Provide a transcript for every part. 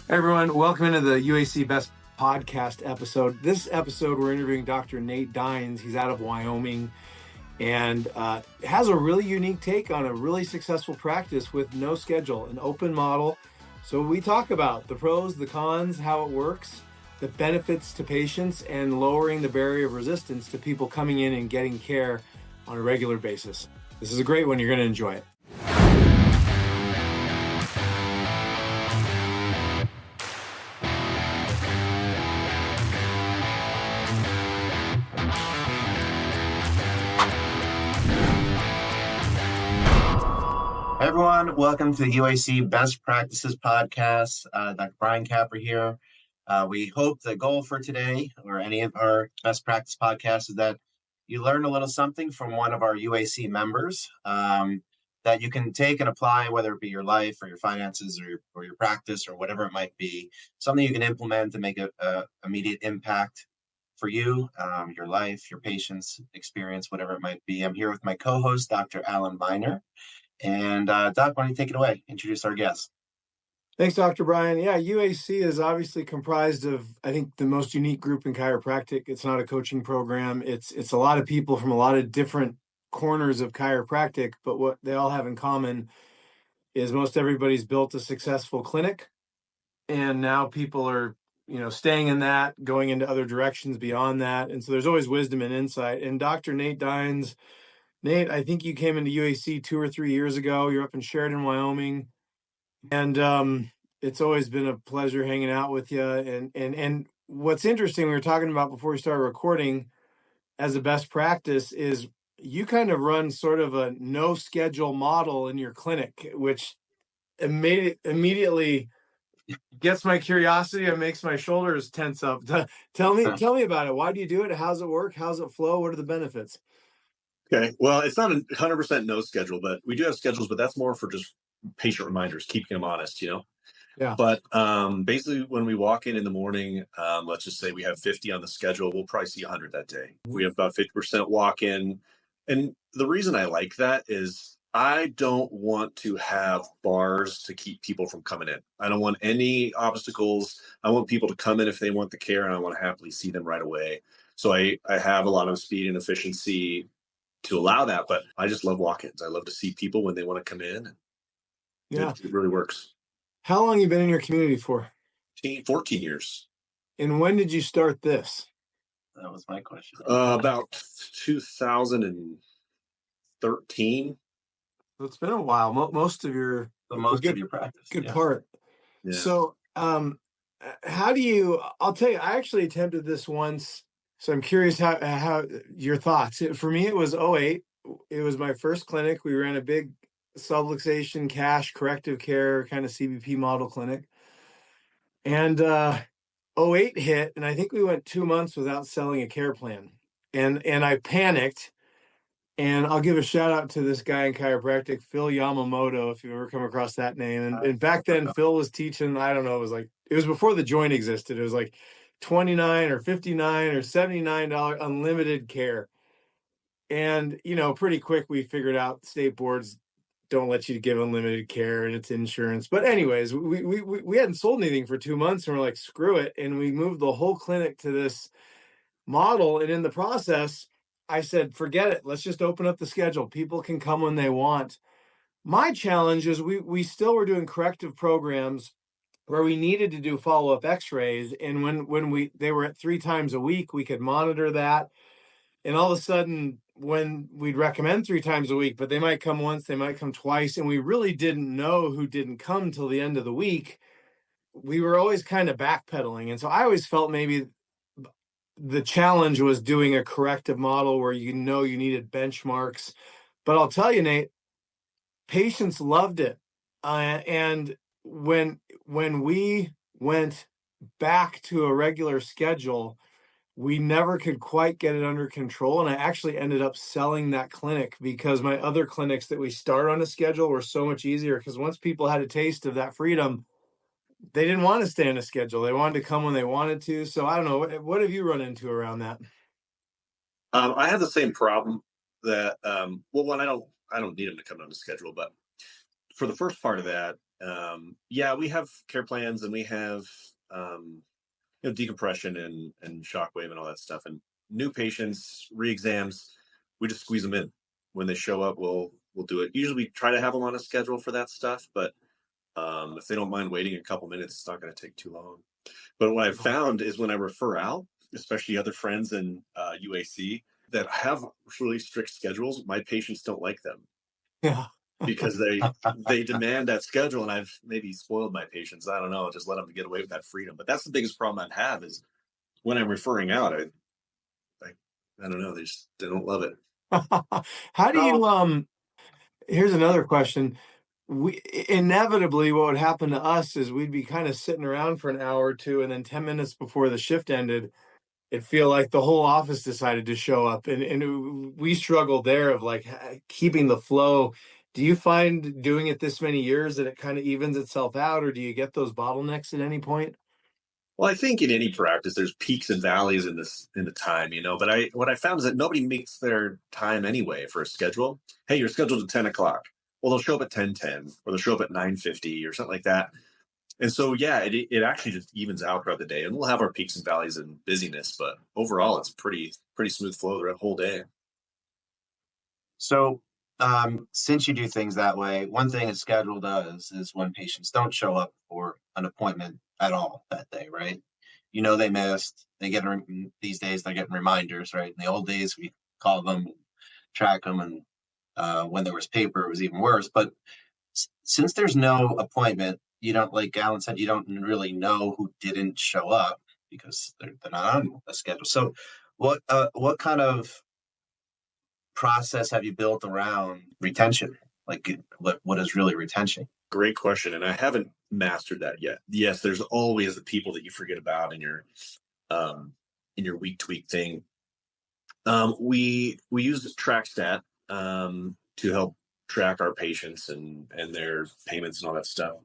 Hey everyone, welcome into the UAC Best Podcast episode. This episode, we're interviewing Dr. Nate Deines. He's out of Wyoming and has a really unique take on a really successful practice with no schedule, an open model. So we talk about the pros, the cons, how it works, the benefits to patients, and lowering the barrier of resistance to people coming in and getting care on a regular basis. This is a great one. You're going to enjoy it. Hi everyone, welcome to the UAC Best Practices podcast. Dr. Brian Capper here. We hope the goal for today or any of our best practice podcasts is that you learn a little something from one of our UAC members that you can take and apply, whether it be your life or your finances or your practice or whatever it might be, something you can implement to make a immediate impact for you, your life, your patients' experience, whatever it might be. I'm here with my co-host, Dr. Alan Miner. And Doc, why don't you take it away? Introduce our guest. Thanks, Dr. Brian. Yeah, UAC is obviously comprised of, I think, the most unique group in chiropractic. It's not a coaching program. It's a lot of people from a lot of different corners of chiropractic, but what they all have in common is most everybody's built a successful clinic, and now people are, staying in that, going into other directions beyond that. And so there's always wisdom and insight. And Dr. Nate Deines, Nate, I think you came into UAC 2 or 3 years ago. You're up in Sheridan, Wyoming. And it's always been a pleasure hanging out with you. And what's interesting, we were talking about before we started recording, as a best practice, is you kind of run sort of a no schedule model in your clinic, which immediately gets my curiosity and makes my shoulders tense up. Tell me about it. Why do you do it? How's it work? How's it flow? What are the benefits? Okay. Well, it's not 100% no schedule, but we do have schedules, but that's more for just patient reminders, keeping them honest, Yeah. But basically, when we walk in the morning, let's just say we have 50 on the schedule, we'll probably see 100 that day. We have about 50% walk in. And the reason I like that is I don't want to have bars to keep people from coming in. I don't want any obstacles. I want people to come in if they want the care, and I want to happily see them right away. So I have a lot of speed and efficiency to allow that, but I just love walk-ins. I love to see people when they want to come in. Yeah. It really works. How long have you been in your community for? 14 years. And when did you start this? That was my question. About 2013. So it's been a while. Most of your practice. Good yeah. part. Yeah. So how do you, I'll tell you, I actually attempted this once. So I'm curious how your thoughts. For me, it was 2008. It was my first clinic. We ran a big subluxation, cash, corrective care kind of CBP model clinic. And 2008 hit, and I think we went 2 months without selling a care plan. And I panicked. And I'll give a shout out to this guy in chiropractic, Phil Yamamoto, if you've ever come across that name. And back then, Phil was teaching, I don't know, it was before the joint existed. It was like $29 or $59 or $79 unlimited care. And, pretty quick, we figured out state boards don't let you give unlimited care, and it's insurance. But anyways, we hadn't sold anything for 2 months, and we're like, screw it. And we moved the whole clinic to this model. And in the process, I said, forget it. Let's just open up the schedule. People can come when they want. My challenge is we still were doing corrective programs where we needed to do follow-up x-rays. And when they were at 3 times a week, we could monitor that. And all of a sudden, when we'd recommend 3 times a week, but they might come once, they might come twice, and we really didn't know who didn't come till the end of the week, we were always kind of backpedaling. And so I always felt maybe the challenge was doing a corrective model where you needed benchmarks. But I'll tell you, Nate, patients loved it. And when we went back to a regular schedule, we never could quite get it under control. And I actually ended up selling that clinic because my other clinics that we start on a schedule were so much easier, because once people had a taste of that freedom, they didn't want to stay on a schedule. They wanted to come when they wanted to. So I don't know. What have you run into around that? I have the same problem that, one, I don't need them to come on the schedule, but for the first part of that, Yeah, we have care plans, and we have decompression and shockwave and all that stuff. And new patients, re-exams, we just squeeze them in when they show up. We'll do it. Usually, we try to have them on a schedule for that stuff, but if they don't mind waiting a couple minutes, it's not going to take too long. But what I've found is when I refer out, especially other friends in UAC that have really strict schedules, my patients don't like them Yeah. because they demand that schedule, and I've maybe spoiled my patients. I don't know, just let them get away with that freedom. But that's the biggest problem I have is when I'm referring out, I don't know, they don't love it. How do No. you here's another question. We inevitably what would happen to us is we'd be kind of sitting around for an hour or two, and then 10 minutes before the shift ended, it'd feel like the whole office decided to show up, and we struggled there of like keeping the flow. Do you find doing it this many years that it kind of evens itself out, or do you get those bottlenecks at any point? Well, I think in any practice, there's peaks and valleys in the time, But what I found is that nobody makes their time anyway for a schedule. Hey, you're scheduled at 10 o'clock. Well, they'll show up at 10:10, or they'll show up at 9:50, or something like that. And so, yeah, it actually just evens out throughout the day, and we'll have our peaks and valleys in busyness, but overall, it's pretty smooth flow the whole day. So, since you do things that way, one thing a schedule does is when patients don't show up for an appointment at all that day, right? They missed. They get these days they're getting reminders, right? In the old days, we call them, track them, and when there was paper, it was even worse. But since there's no appointment, you don't, like Alan said, you don't really know who didn't show up because they're not on a schedule. So, what kind of process have you built around retention? Like, what is really retention? Great question, and I haven't mastered that yet. Yes, there's always the people that you forget about in your week to week thing. We use TrackStat to help track our patients and their payments and all that stuff.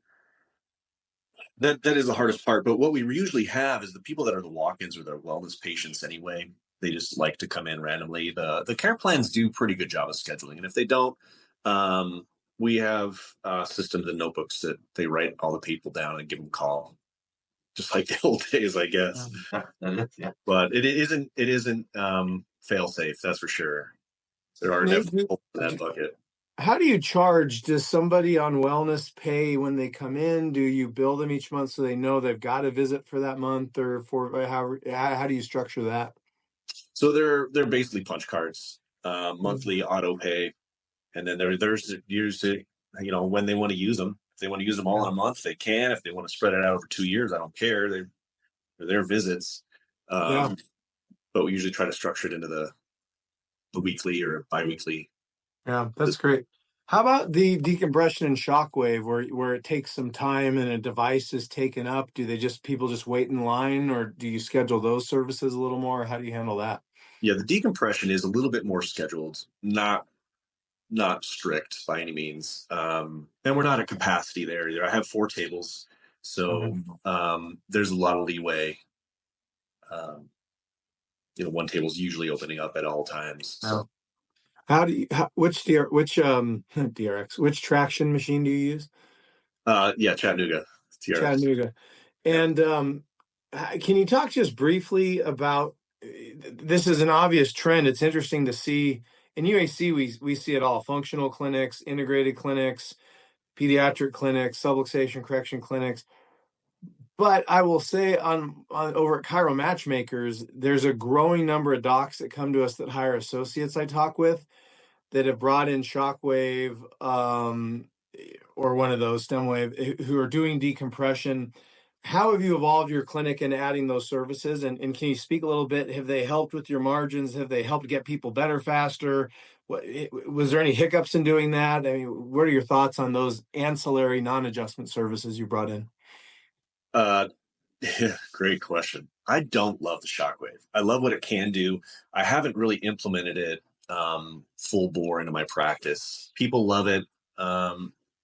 That is the hardest part. But what we usually have is the people that are the walk-ins or the wellness patients anyway. They just like to come in randomly. The care plans do a pretty good job of scheduling, and if they don't, we have systems and notebooks that they write all the people down and give them a call, just like the old days, I guess. Yeah. But it isn't fail safe. That's for sure. There are definitely holes in that bucket. How do you charge? Does somebody on wellness pay when they come in? Do you bill them each month so they know they've got a visit for that month, or for how do you structure that? So they're basically punch cards, monthly auto pay, and then there's usually when they want to use them. If they want to use them all in a month, they can. If they want to spread it out over 2 years, I don't care. They're their visits. Yeah. But we usually try to structure it into the weekly or biweekly. Yeah, that's great. How about the decompression and shockwave where it takes some time and a device is taken up? Do people just wait in line, or do you schedule those services a little more? How do you handle that? Yeah, the decompression is a little bit more scheduled, not strict by any means. And we're not at capacity there either. I have 4 tables, so there's a lot of leeway. One table's usually opening up at all times. So. Which DRX, which traction machine do you use? Yeah, Chattanooga. TRX. Chattanooga. And can you talk just briefly about, this is an obvious trend. It's interesting to see in UAC, we see it all: functional clinics, integrated clinics, pediatric clinics, subluxation correction clinics. But I will say on over at Chiro Matchmakers, there's a growing number of docs that come to us that hire associates I talk with that have brought in Shockwave or one of those StemWave who are doing decompression. How have you evolved your clinic in adding those services? And can you speak a little bit? Have they helped with your margins? Have they helped get people better faster? Was there any hiccups in doing that? I mean, what are your thoughts on those ancillary non-adjustment services you brought in? Yeah, great question. I don't love the Shockwave. I love what it can do. I haven't really implemented it full bore into my practice. People love it.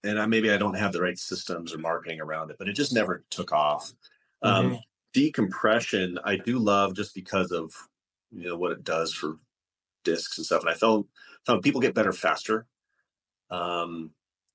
And maybe I don't have the right systems or marketing around it, but it just never took off. Decompression, I do love just because of what it does for discs and stuff. And I found people get better faster.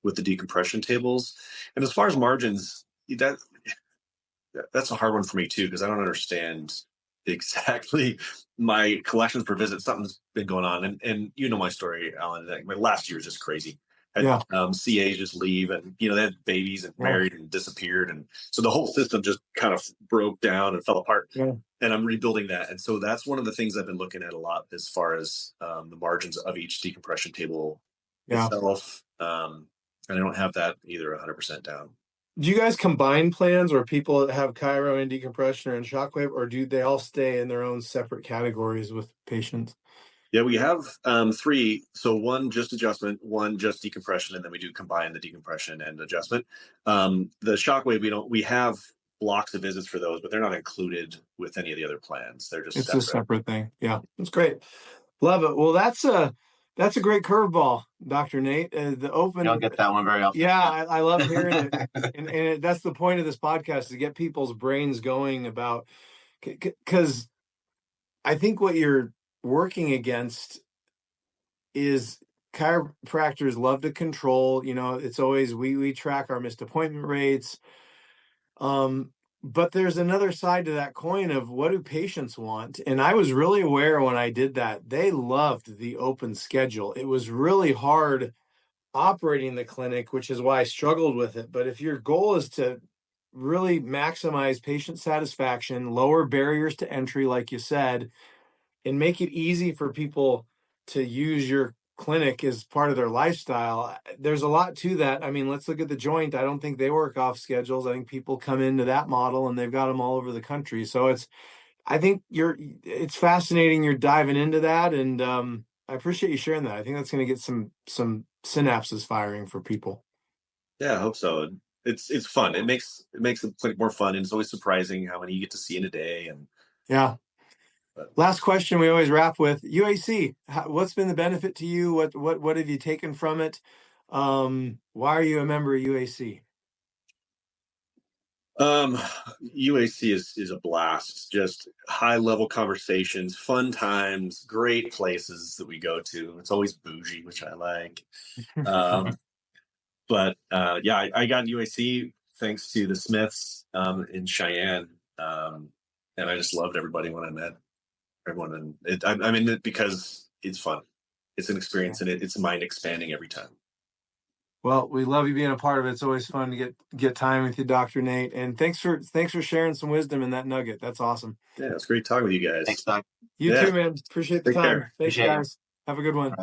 with the decompression tables. And as far as margins, that's a hard one for me too, because I don't understand exactly my collections per visit. Something's been going on, and you know my story, Alan. Like my last year was just crazy. Had CAs just leave, and they had babies and married and disappeared, and so the whole system just kind of broke down and fell apart. And I'm rebuilding that, and so that's one of the things I've been looking at a lot as far as the margins of each decompression table itself. And I don't have that either 100% down. Do you guys combine plans where people have chiro and decompression and shockwave, or do they all stay in their own separate categories with patients? Yeah, we have 3. So one just adjustment, one just decompression, and then we do combine the decompression and adjustment. The shockwave, we have blocks of visits for those, but they're not included with any of the other plans. They're just a separate thing. Yeah, that's great. Love it. Well, that's a great curveball, Dr. Nate. The open. You don't get that one very often. Yeah, I love hearing it, and that's the point of this podcast, to get people's brains going about, because I think what you're working against is chiropractors love to control. It's always we track our missed appointment rates. But there's another side to that coin of what do patients want? And I was really aware when I did that, they loved the open schedule. It was really hard operating the clinic, which is why I struggled with it. But if your goal is to really maximize patient satisfaction, lower barriers to entry, like you said, and make it easy for people to use your clinic as part of their lifestyle, there's a lot to that. I mean, let's look at the Joint. I don't think they work off schedules. I think people come into that model and they've got them all over the country. So I think it's fascinating you're diving into that, and I appreciate you sharing that. I think that's going to get some synapses firing for people. Yeah, I hope so. It's fun. It makes the clinic more fun, and it's always surprising how many you get to see in a day. And last question we always wrap with: UAC. What's been the benefit to you? What have you taken from it? Why are you a member of UAC? UAC is a blast. Just high level conversations, fun times, great places that we go to. It's always bougie, which I like. But I got UAC thanks to the Smiths in Cheyenne, and I just loved everybody when I met everyone. And I'm in it because it's fun. It's an experience, and it's mind expanding every time. Well, we love you being a part of it. It's always fun to get time with you, Dr. Nate. And thanks for sharing some wisdom in that nugget. That's awesome. Yeah, it's great talking with you guys. Thanks, Doc. You too, man. Appreciate the time. Care. Thanks, guys. Have a good one.